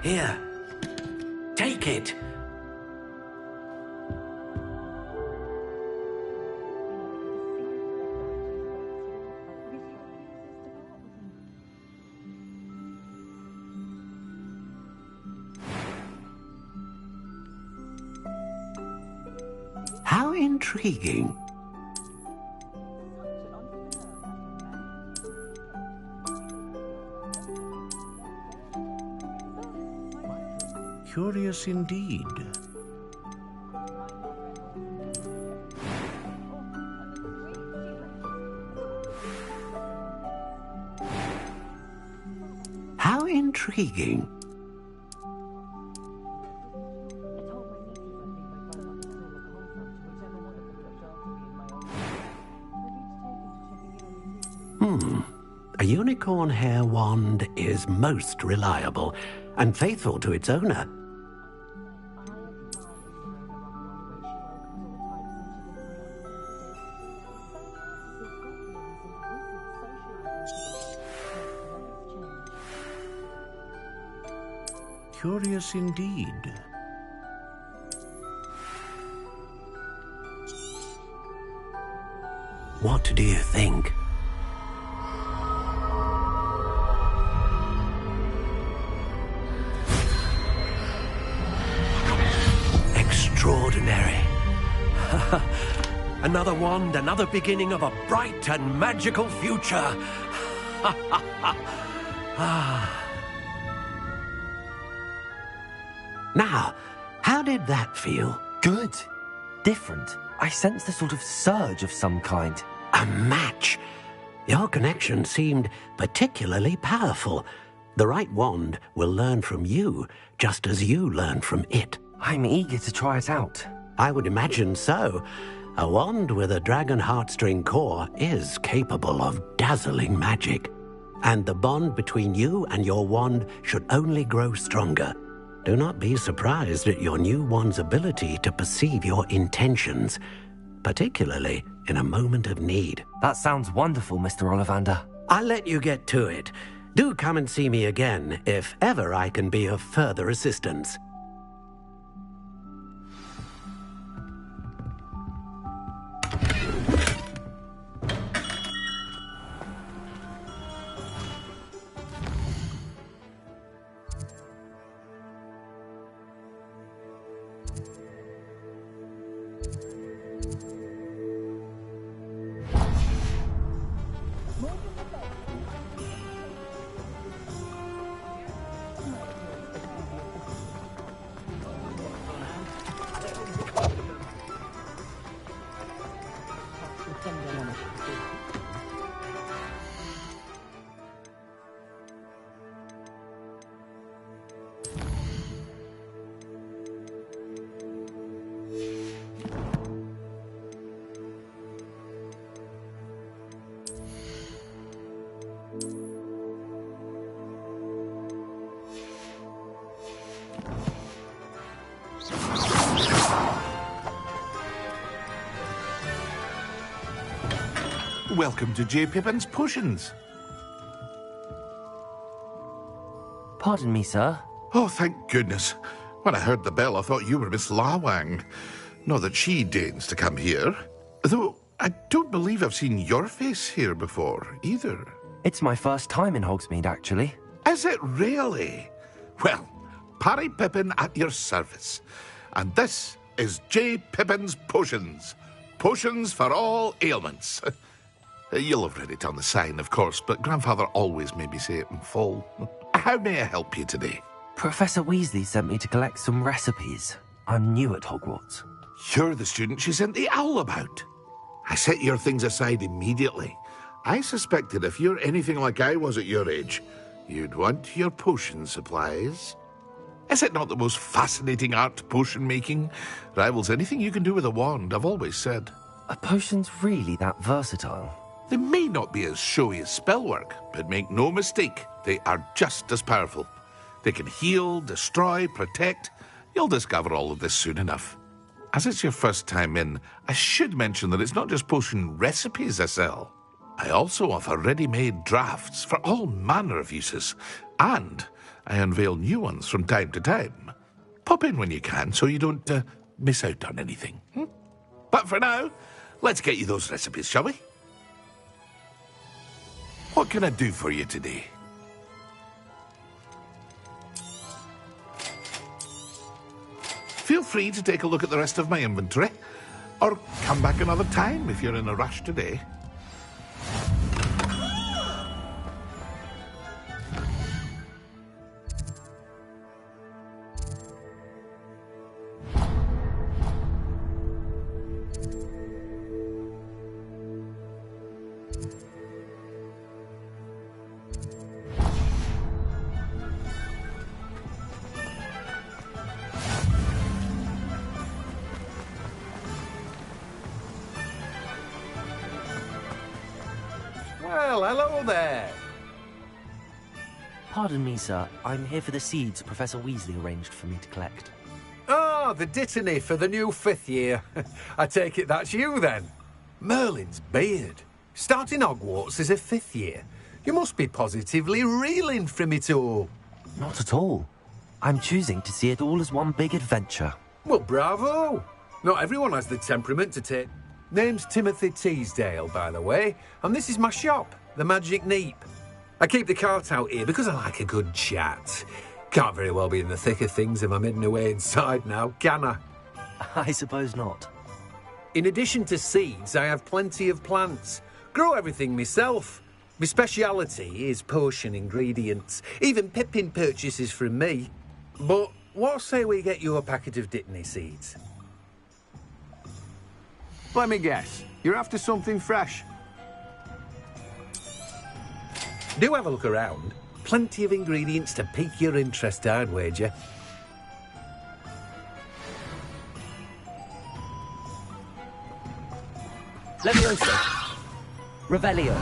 Here. Take it. How intriguing. Curious indeed. How intriguing. A unicorn hair wand is most reliable and faithful to its owner. Curious indeed. What do you think? Extraordinary. Another wand, another beginning of a bright and magical future. Now, how did that feel? Good. Different. I sensed a sort of surge of some kind. A match. Your connection seemed particularly powerful. The right wand will learn from you, just as you learn from it. I'm eager to try it out. I would imagine so. A wand with a dragon heartstring core is capable of dazzling magic. And the bond between you and your wand should only grow stronger. Do not be surprised at your new wand's ability to perceive your intentions, particularly in a moment of need. That sounds wonderful, Mr. Ollivander. I'll let you get to it. Do come and see me again if ever I can be of further assistance. Welcome to J. Pippin's Potions. Pardon me, sir. Oh, thank goodness. When I heard the bell, I thought you were Miss Lawang. Not that she deigns to come here. Though, I don't believe I've seen your face here before, either. It's my first time in Hogsmeade, actually. Is it really? Well, Parry Pippin at your service. And this is J. Pippin's Potions. Potions for all ailments. You'll have read it on the sign, of course, but Grandfather always made me say it in full. How may I help you today? Professor Weasley sent me to collect some recipes. I'm new at Hogwarts. You're the student she sent the owl about. I set your things aside immediately. I suspected if you're anything like I was at your age, you'd want your potion supplies. Is it not the most fascinating art, potion making? Rivals anything you can do with a wand, I've always said. Are potions really that versatile? They may not be as showy as spellwork, but make no mistake, they are just as powerful. They can heal, destroy, protect. You'll discover all of this soon enough. As it's your first time in, I should mention that it's not just potion recipes I sell. I also offer ready-made drafts for all manner of uses. And I unveil new ones from time to time. Pop in when you can so you don't miss out on anything. But for now, let's get you those recipes, shall we? What can I do for you today? Feel free to take a look at the rest of my inventory, or come back another time if you're in a rush today. Well, hello there. Pardon me, sir. I'm here for the seeds Professor Weasley arranged for me to collect. Oh, the dittany for the new 5th year. I take it that's you, then. Merlin's beard. Starting Hogwarts as a 5th year. You must be positively reeling from it all. Not at all. I'm choosing to see it all as one big adventure. Well, bravo. Not everyone has the temperament to take... Name's Timothy Teasdale, by the way, and this is my shop, the Magic Neep. I keep the cart out here because I like a good chat. Can't very well be in the thick of things if I'm hidden away inside now, can I? I suppose not. In addition to seeds, I have plenty of plants. Grow everything myself. My speciality is potion ingredients. Even Pippin purchases from me. But what say we get you a packet of Dittany seeds? Let me guess. You're after something fresh. Do have a look around. Plenty of ingredients to pique your interest, I'd wager. Leviosa. Revelio.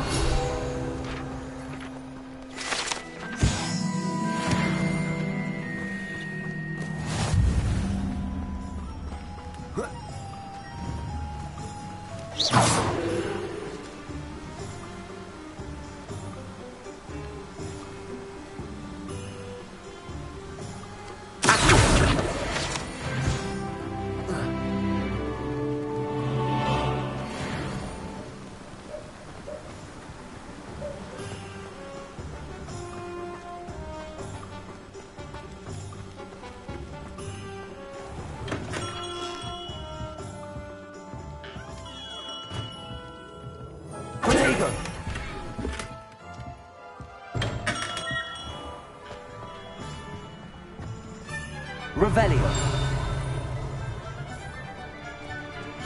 Revelio.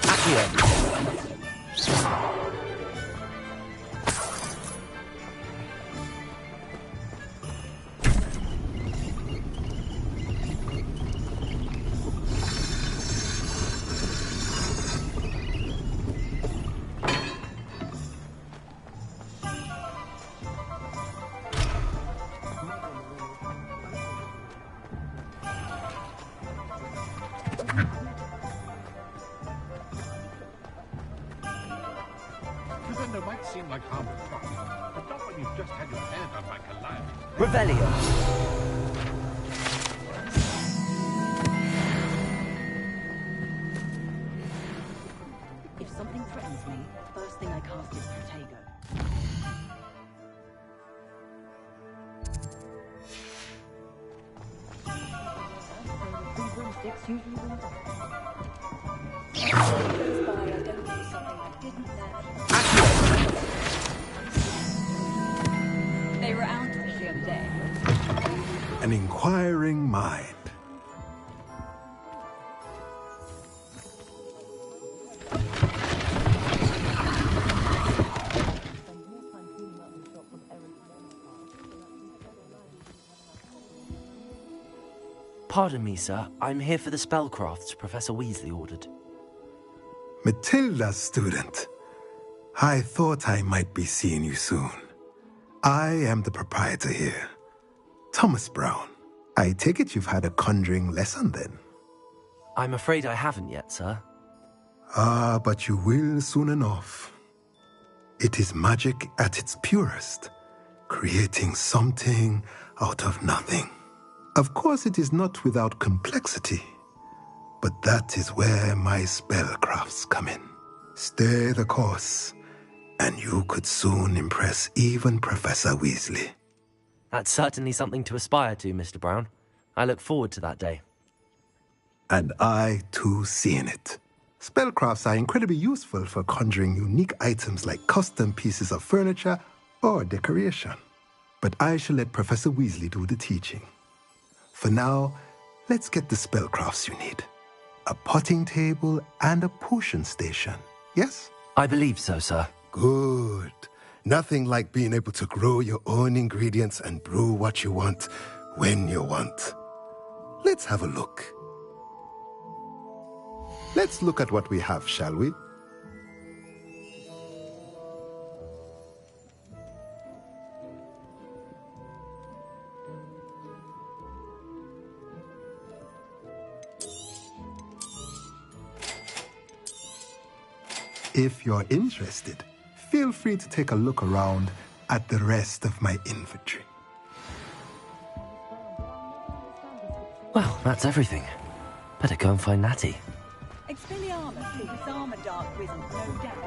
Accio. There might seem like harm will come, but not when you've just had your hand on like a lion. Revelio. If something threatens me, first thing I cast is Protego. Three broomsticks usually win. Inspire, don't do something I didn't learn. They were out the other day. An inquiring mind. Pardon me, sir. I'm here for the spellcrafts Professor Weasley ordered. Matilda's student. I thought I might be seeing you soon. I am the proprietor here, Thomas Brown. I take it you've had a conjuring lesson then? I'm afraid I haven't yet, sir. Ah, but you will soon enough. It is magic at its purest, creating something out of nothing. Of course, it is not without complexity, but that is where my spellcrafts come in. Stay the course, and you could soon impress even Professor Weasley. That's certainly something to aspire to, Mr. Brown. I look forward to that day. And I, too, see in it. Spellcrafts are incredibly useful for conjuring unique items like custom pieces of furniture or decoration. But I shall let Professor Weasley do the teaching. For now, let's get the spellcrafts you need. A potting table and a potion station, yes? I believe so, sir. Good. Nothing like being able to grow your own ingredients and brew what you want, when you want. Let's have a look. Let's look at what we have, shall we? If you're interested, feel free to take a look around at the rest of my inventory. Well, that's everything. Better go and find Natty. Expelliarmus will disarm a dark wizard, no doubt.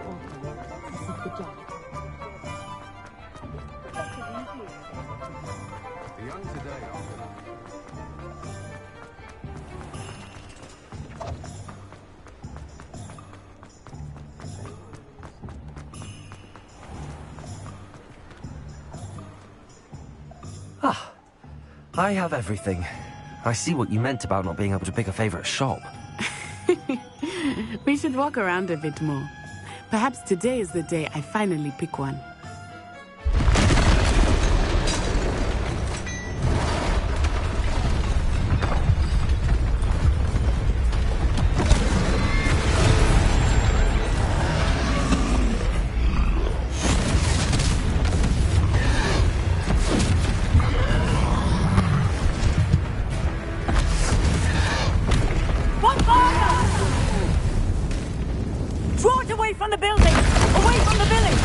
This is the job. The young today are... Ah, I have everything. I see what you meant about not being able to pick a favorite shop. We should walk around a bit more. Perhaps today is the day I finally pick one. Draw it away from the building! Away from the village!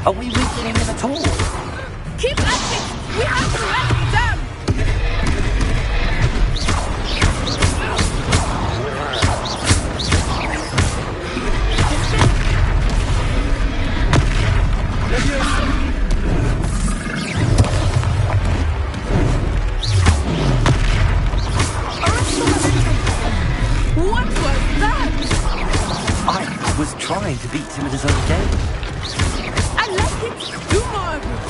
Are we weakening him at all? Keep at it! We have to let him down! What was that? I was trying to beat him at his own game. I like it! Do more of it!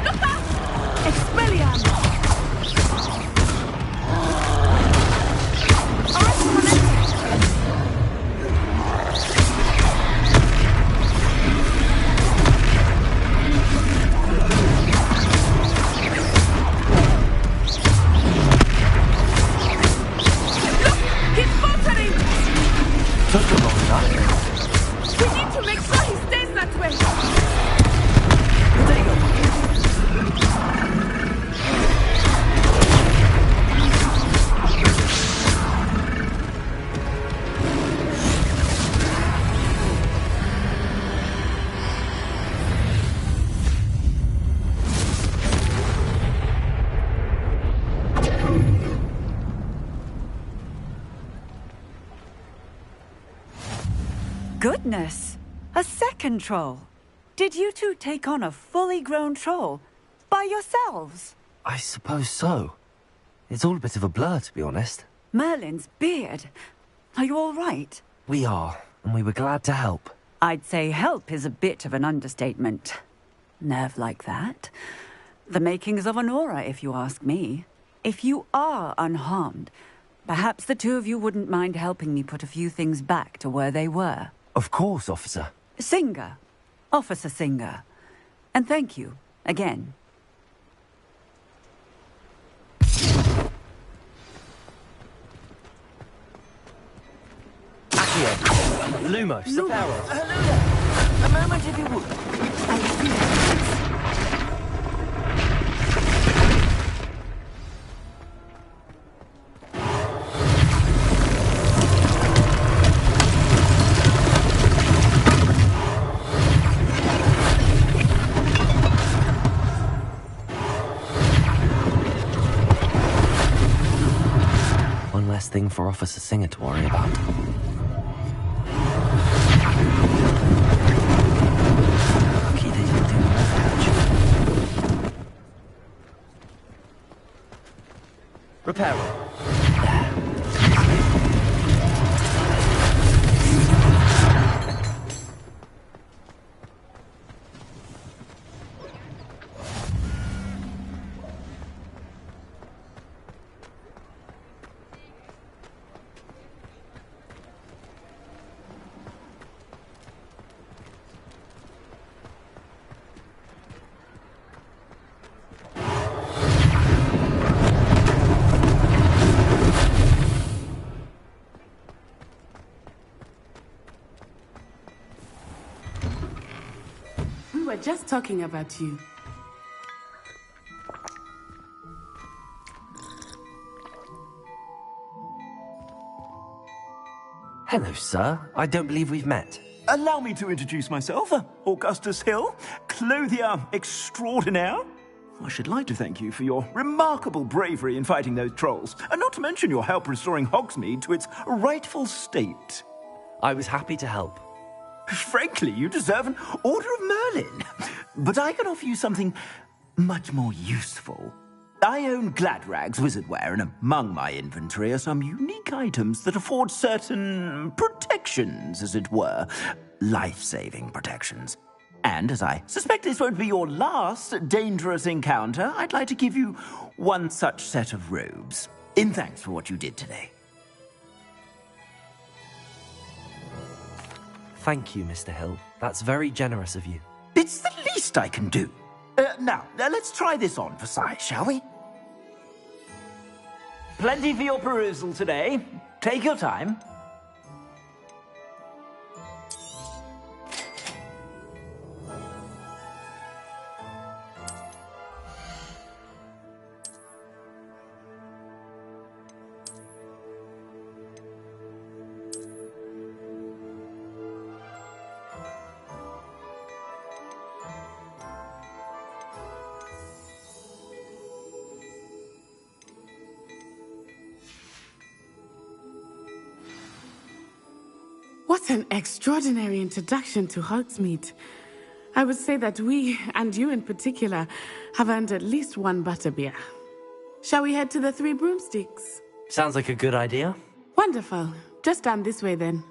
Look out! Expelliarmus! Took him long enough. We need to make sure he stays that way! There you go. Goodness! A second troll! Did you two take on a fully grown troll? By yourselves? I suppose so. It's all a bit of a blur, to be honest. Merlin's beard. Are you all right? We are, and we were glad to help. I'd say help is a bit of an understatement. Nerve like that. The makings of an aura, if you ask me. If you are unharmed, perhaps the two of you wouldn't mind helping me put a few things back to where they were. Of course, officer. Singer. Officer Singer. And thank you, again. Lumos, the power. Hello there. A moment, if you would. One less thing for Officer Singer to worry about. Lucky they didn't do more damage. Repairer. We were just talking about you. Hello, sir. I don't believe we've met. Allow me to introduce myself, Augustus Hill, clothier extraordinaire. I should like to thank you for your remarkable bravery in fighting those trolls, and not to mention your help restoring Hogsmeade to its rightful state. I was happy to help. Frankly, you deserve an Order of Merlin. But I can offer you something much more useful. I own Gladrag's wizardware, and among my inventory are some unique items that afford certain protections, as it were. Life-saving protections. And as I suspect this won't be your last dangerous encounter, I'd like to give you one such set of robes, in thanks for what you did today. Thank you, Mr. Hill. That's very generous of you. It's the least I can do. Now, let's try this on for size, shall we? Plenty for your perusal today. Take your time. What an extraordinary introduction to Hogsmeade. I would say that we, and you in particular, have earned at least one butterbeer. Shall we head to the Three Broomsticks? Sounds like a good idea. Wonderful. Just down this way then.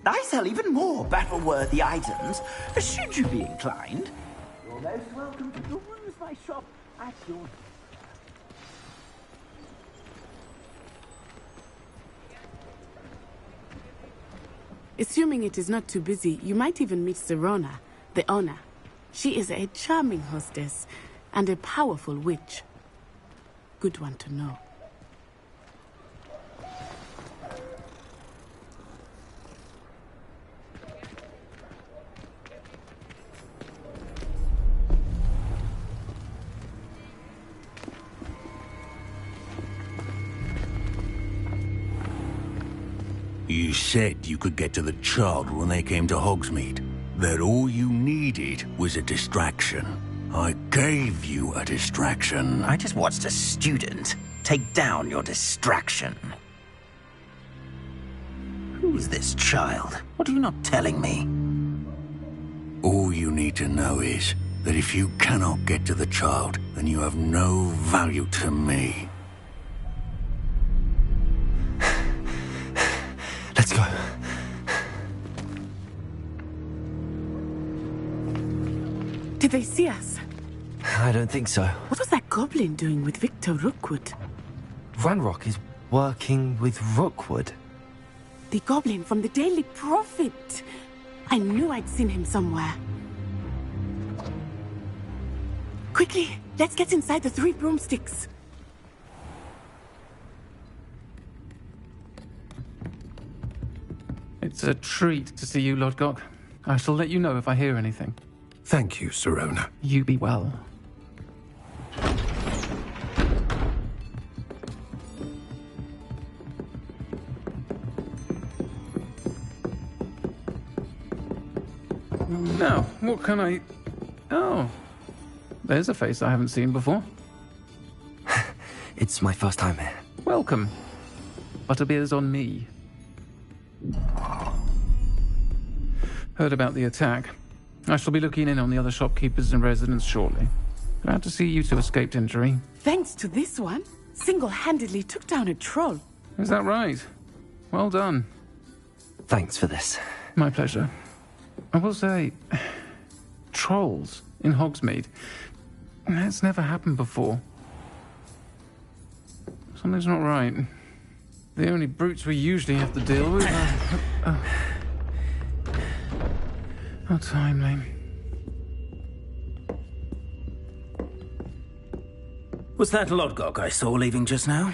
I sell even more battle-worthy items, should you be inclined. You're most welcome to peruse my shop at your... Assuming it is not too busy, you might even meet Serona, the owner. She is a charming hostess and a powerful witch. Good one to know. You said you could get to the child when they came to Hogsmeade. That all you needed was a distraction. I gave you a distraction. I just watched a student take down your distraction. Who's this child? What are you not telling me? All you need to know is that if you cannot get to the child, then you have no value to me. Let's go. Did they see us? I don't think so. What was that goblin doing with Victor Rookwood? Ranrock is working with Rookwood. The goblin from the Daily Prophet. I knew I'd seen him somewhere. Quickly, let's get inside the Three Broomsticks. It's a treat to see you, Lodgok. I shall let you know if I hear anything. Thank you, Sirona. You be well. Now, what can I... Oh, there's a face I haven't seen before. It's my first time here. Welcome. Butterbeer's on me. Heard about the attack. I shall be looking in on the other shopkeepers and residents shortly. Glad to see you two escaped injury. Thanks to this one, single-handedly took down a troll. Is that right? Well done. Thanks for this. My pleasure. I will say, trolls in Hogsmeade. That's never happened before. Something's not right. The only brutes we usually have to deal with are... How timely. Was that Lodgok I saw leaving just now?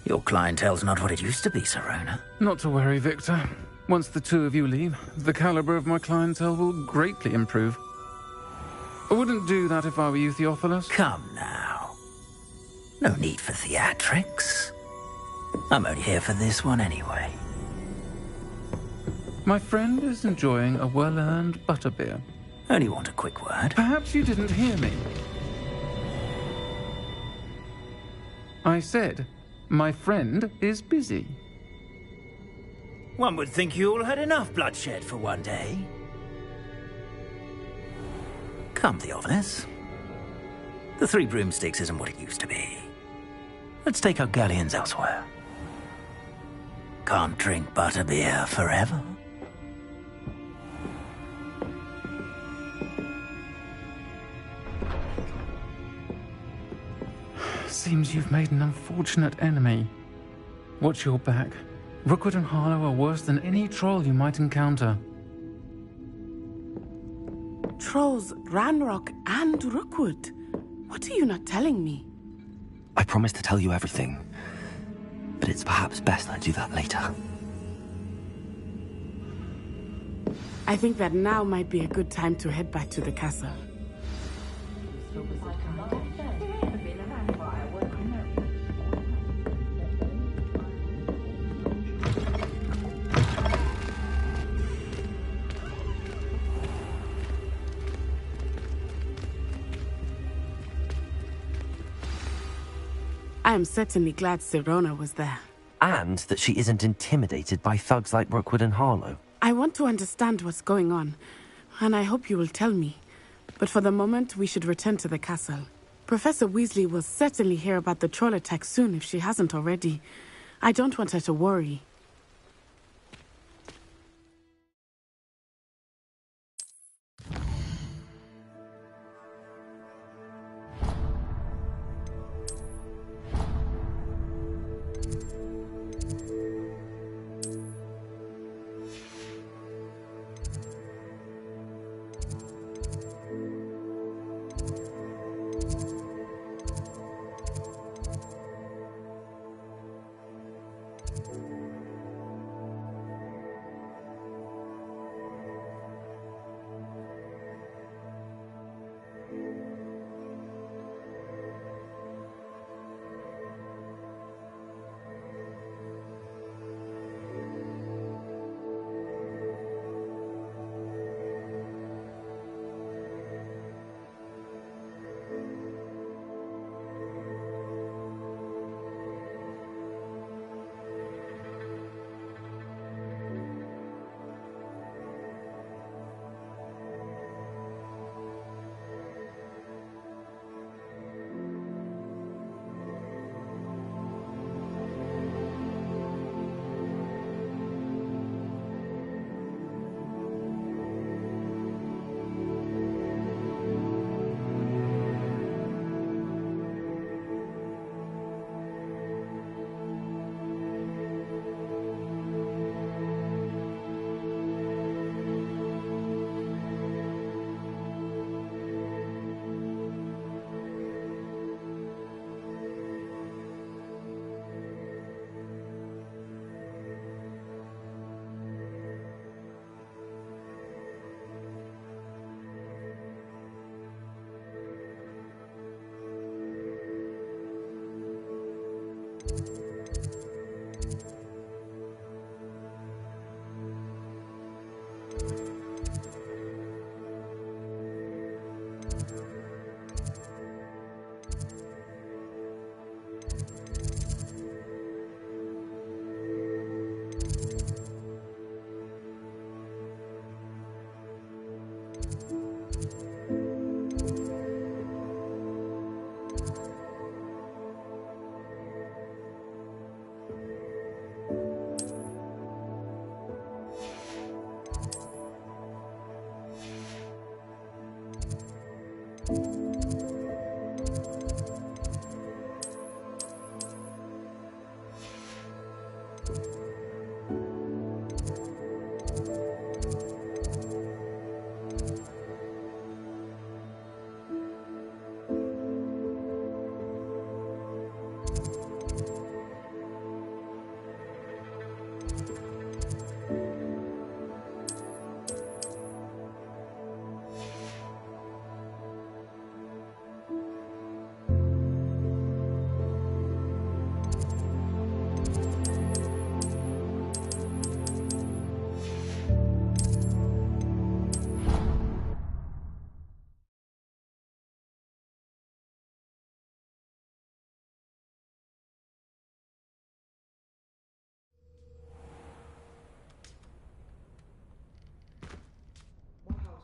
Your clientele's not what it used to be, Sirona. Not to worry, Victor. Once the two of you leave, the caliber of my clientele will greatly improve. I wouldn't do that if I were you, Theophilus. Come now. No need for theatrics. I'm only here for this one anyway. My friend is enjoying a well-earned butterbeer. Only want a quick word. Perhaps you didn't hear me. I said, my friend is busy. One would think you all had enough bloodshed for one day. Come, Theophilus. The Three Broomsticks isn't what it used to be. Let's take our galleons elsewhere. Can't drink butterbeer forever. Seems you've made an unfortunate enemy. Watch your back. Rookwood and Harlow are worse than any troll you might encounter. Trolls, Ranrock, and Rookwood. What are you not telling me? I promise to tell you everything, but it's perhaps best I do that later. I think that now might be a good time to head back to the castle. I am certainly glad Sirona was there. And that she isn't intimidated by thugs like Rookwood and Harlow. I want to understand what's going on, and I hope you will tell me. But for the moment, we should return to the castle. Professor Weasley will certainly hear about the troll attack soon if she hasn't already. I don't want her to worry.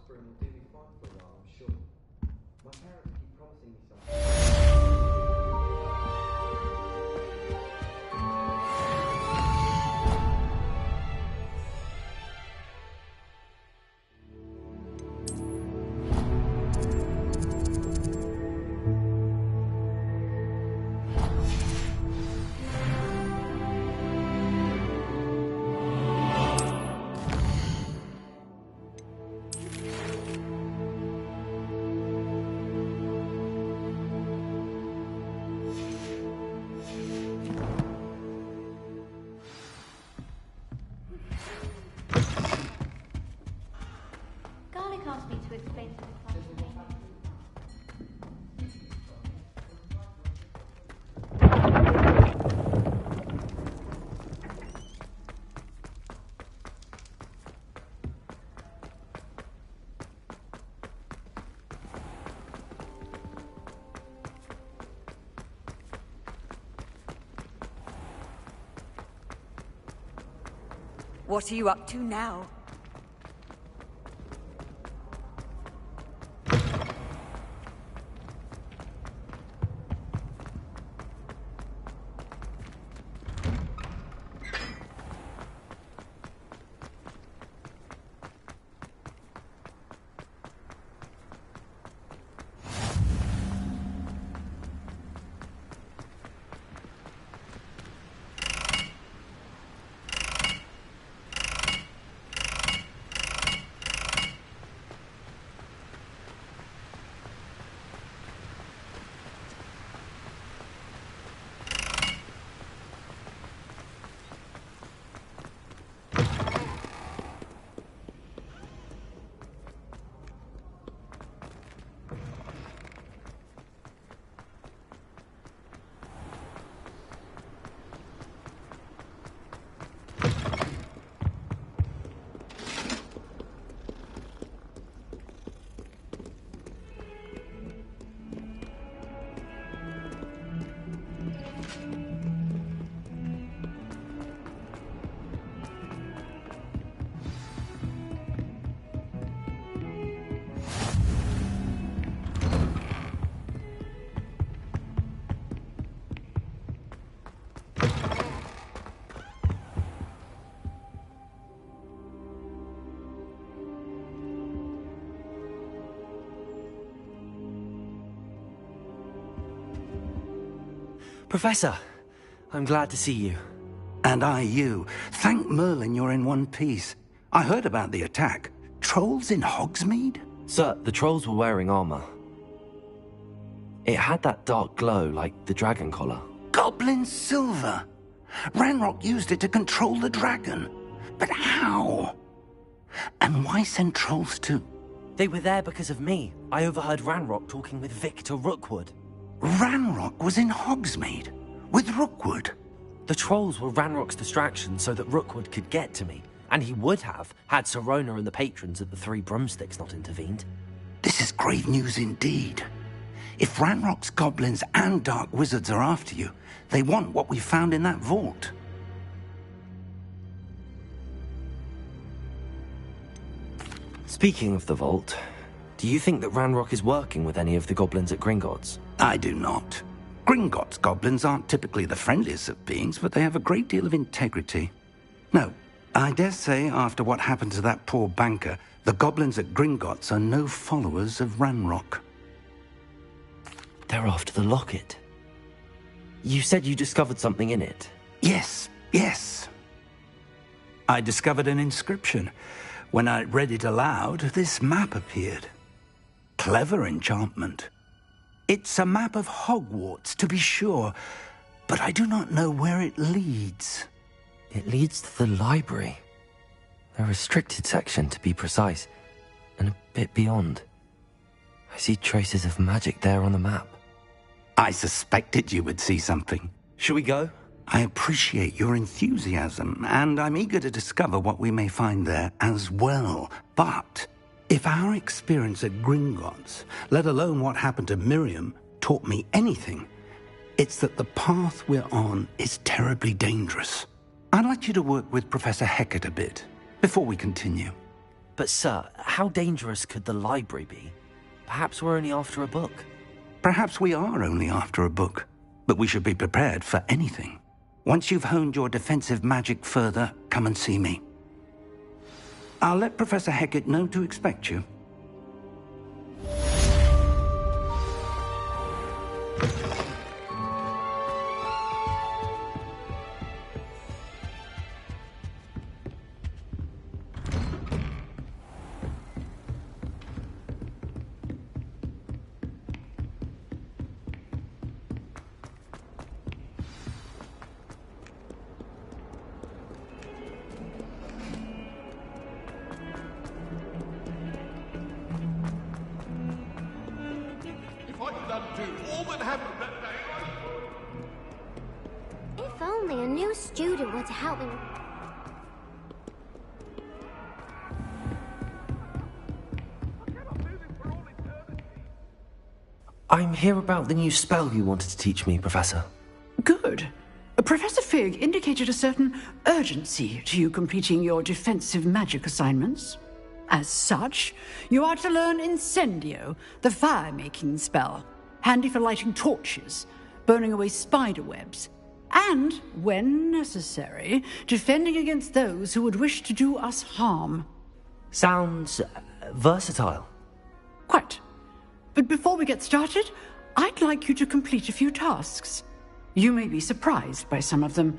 Will do me fine for a while, I'm sure. My parents keep promising me something. Asked me to explain to the class. What are you up to now? Professor, I'm glad to see you. And I you. Thank Merlin you're in one piece. I heard about the attack. Trolls in Hogsmeade? Sir, the trolls were wearing armor. It had that dark glow like the dragon collar. Goblin silver! Ranrock used it to control the dragon. But how? And why send trolls too? They were there because of me. I overheard Ranrock talking with Victor Rookwood. Ranrock was in Hogsmeade? With Rookwood? The trolls were Ranrock's distraction so that Rookwood could get to me. And he would have, had Sirona and the patrons at the Three Broomsticks not intervened. This is grave news indeed. If Ranrock's goblins and dark wizards are after you, they want what we found in that vault. Speaking of the vault, do you think that Ranrock is working with any of the goblins at Gringotts? I do not. Gringotts goblins aren't typically the friendliest of beings, but they have a great deal of integrity. No, I dare say after what happened to that poor banker, the goblins at Gringotts are no followers of Ranrock. They're after the locket. You said you discovered something in it. Yes. I discovered an inscription. When I read it aloud, this map appeared. Clever enchantment. It's a map of Hogwarts, to be sure, but I do not know where it leads. It leads to the library. A restricted section, to be precise, and a bit beyond. I see traces of magic there on the map. I suspected you would see something. Shall we go? I appreciate your enthusiasm, and I'm eager to discover what we may find there as well. But if our experience at Gringotts, let alone what happened to Miriam, taught me anything, it's that the path we're on is terribly dangerous. I'd like you to work with Professor Hecat a bit before we continue. But sir, how dangerous could the library be? Perhaps we're only after a book. Perhaps we are only after a book, but we should be prepared for anything. Once you've honed your defensive magic further, come and see me. I'll let Professor Hecat know to expect you. If only a new student were to help me. I'm here about the new spell you wanted to teach me, Professor. Good. Professor Fig indicated a certain urgency to you completing your defensive magic assignments. As such, you are to learn Incendio, the fire-making spell, handy for lighting torches, burning away spider webs, and, when necessary, defending against those who would wish to do us harm. Sounds versatile. Quite. But before we get started, I'd like you to complete a few tasks. You may be surprised by some of them.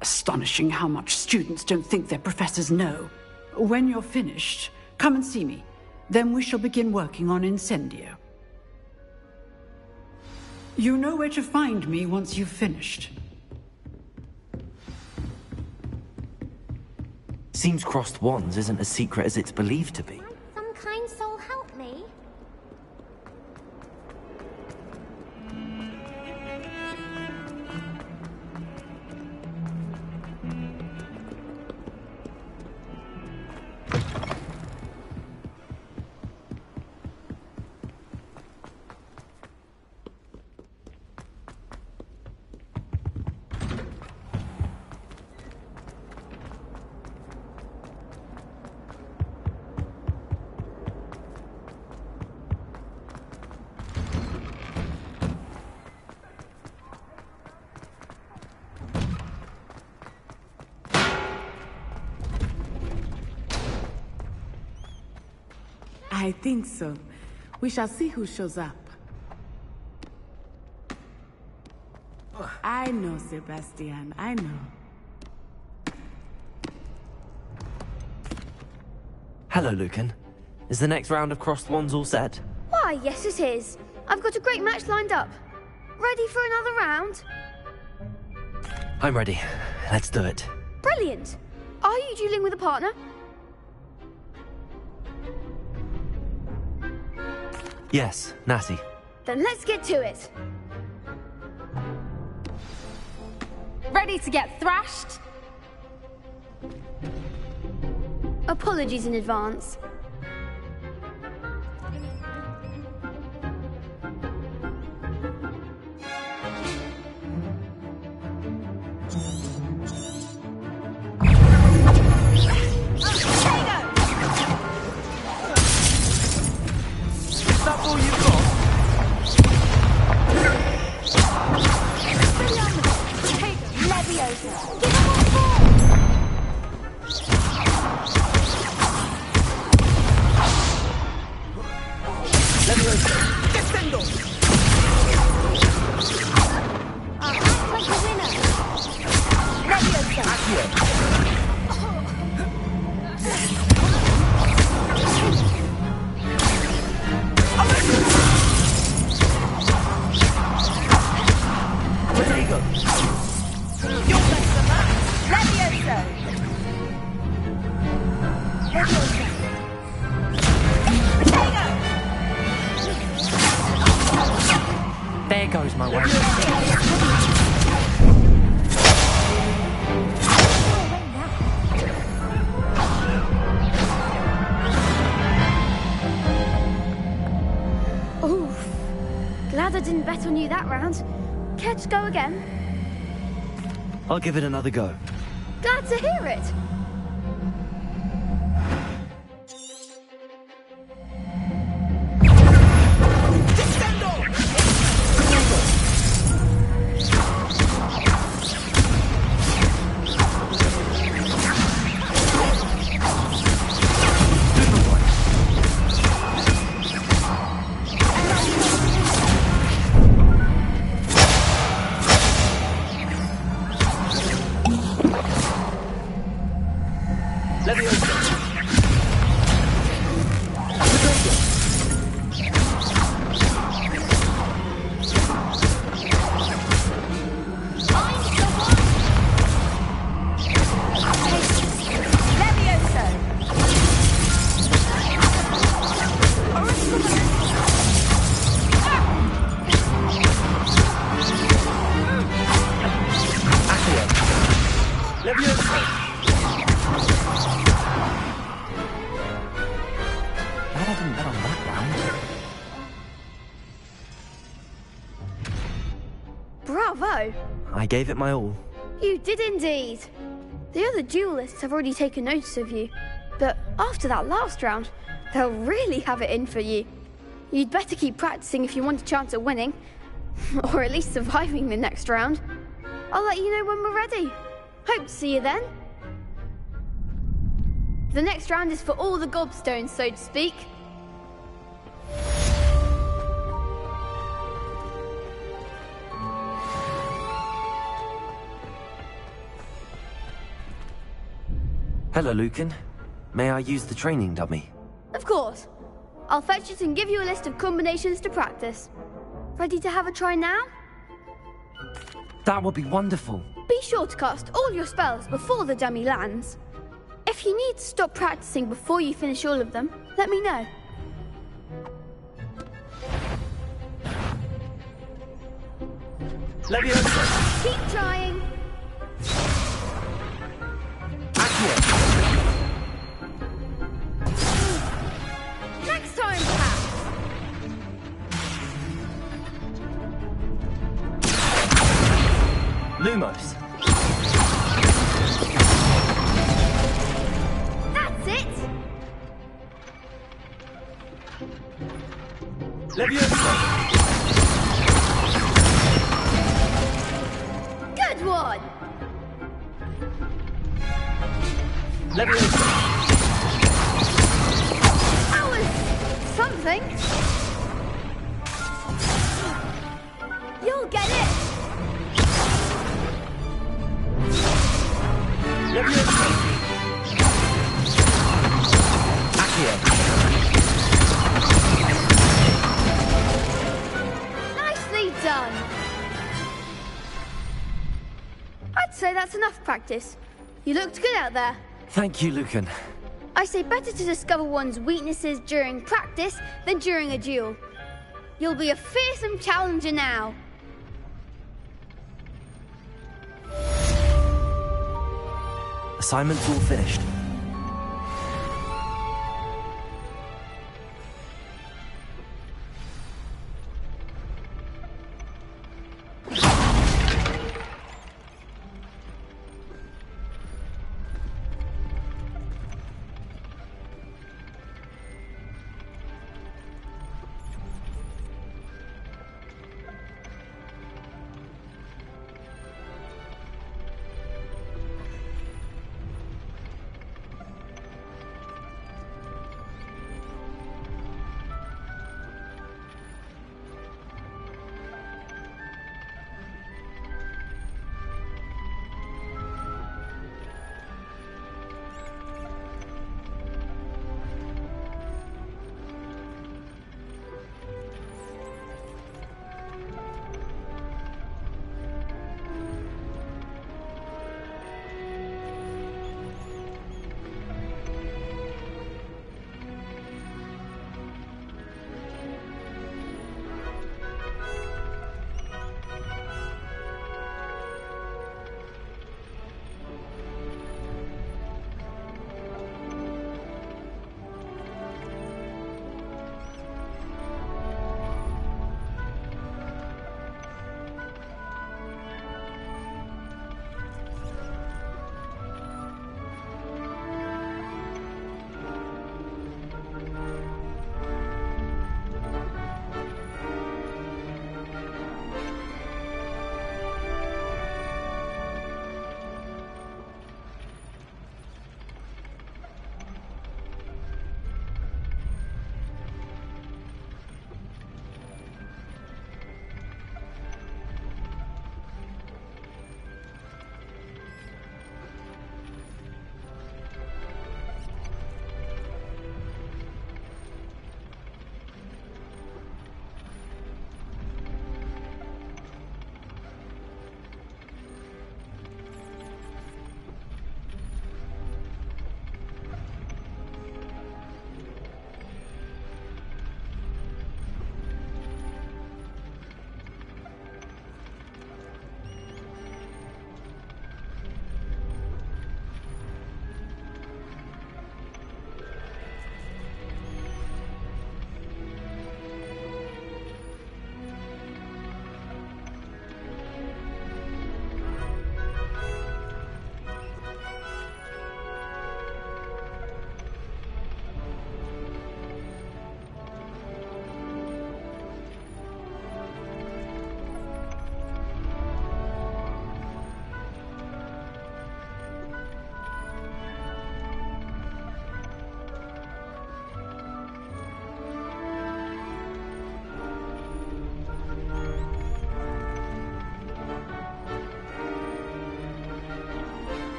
Astonishing how much students don't think their professors know. When you're finished, come and see me. Then we shall begin working on Incendio. You know where to find me once you've finished. Seems crossed wands isn't as secret as it's believed to be. Some kind soul help me. I think so. We shall see who shows up. I know, Sebastian. I know. Hello, Lucan. Is the next round of crossed wands all set? Why, yes it is. I've got a great match lined up. Ready for another round? I'm ready. Let's do it. Brilliant. Are you dueling with a partner? Yes, Natty. Then let's get to it. ready to get thrashed? Apologies in advance. There goes my way. Oof. Glad I didn't bet on you that round. Care to go again? I'll give it another go. Glad to hear it. Bravo! I gave it my all. You did indeed. The other duelists have already taken notice of you, but after that last round, they'll really have it in for you. You'd better keep practicing if you want a chance at winning, or at least surviving the next round. I'll let you know when we're ready. Hope to see you then. The next round is for all the gobstones, so to speak. Hello, Lucan. May I use the training dummy? Of course. I'll fetch it and give you a list of combinations to practice. Ready to have a try now? That would be wonderful. Be sure to cast all your spells before the dummy lands. If you need to stop practicing before you finish all of them, let me know. Keep trying. Next time, perhaps. Lumos. That's it. Good one. That was something. You'll get it. Nicely done. I'd say that's enough practice. You looked good out there. Thank you, Lucan. I say better to discover one's weaknesses during practice than during a duel. You'll be a fearsome challenger now. Assignment's all finished.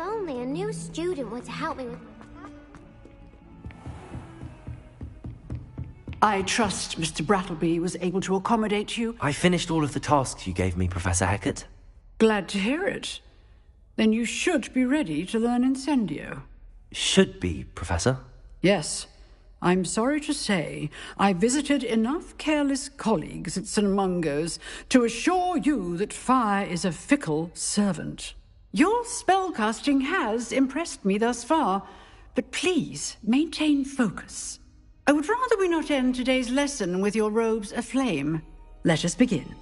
only a new student were to help me with... I trust Mr. Brattleby was able to accommodate you. I finished all of the tasks you gave me, Professor Hecat. Glad to hear it. Then you should be ready to learn Incendio. Should be, Professor. Yes. I'm sorry to say, I visited enough careless colleagues at St. Mungo's to assure you that fire is a fickle servant. Your spellcasting has impressed me thus far, but please maintain focus. I would rather we not end today's lesson with your robes aflame. Let us begin.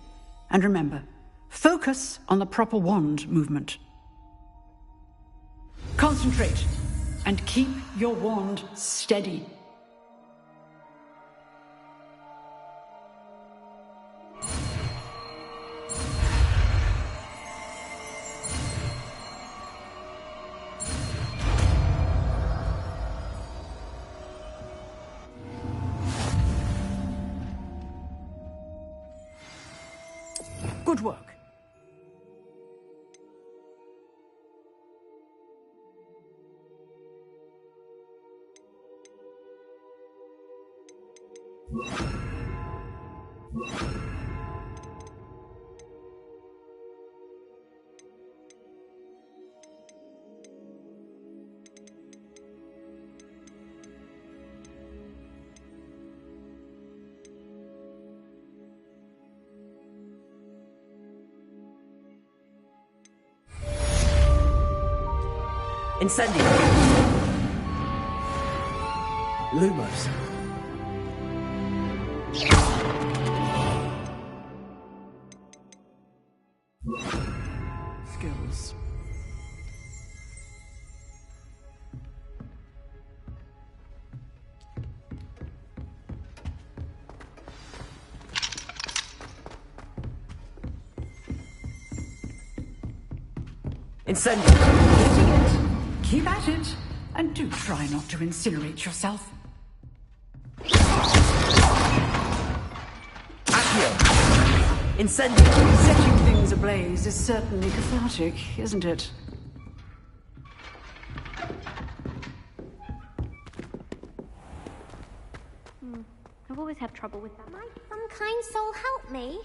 And remember, focus on the proper wand movement. Concentrate, and keep your wand steady. Good work. Incendio! Lumos! Skills. Incendio! Keep at it, and do try not to incinerate yourself. Accio! Incendio! Setting things ablaze is certainly cathartic, isn't it? I've always had trouble with that. Might some kind soul help me?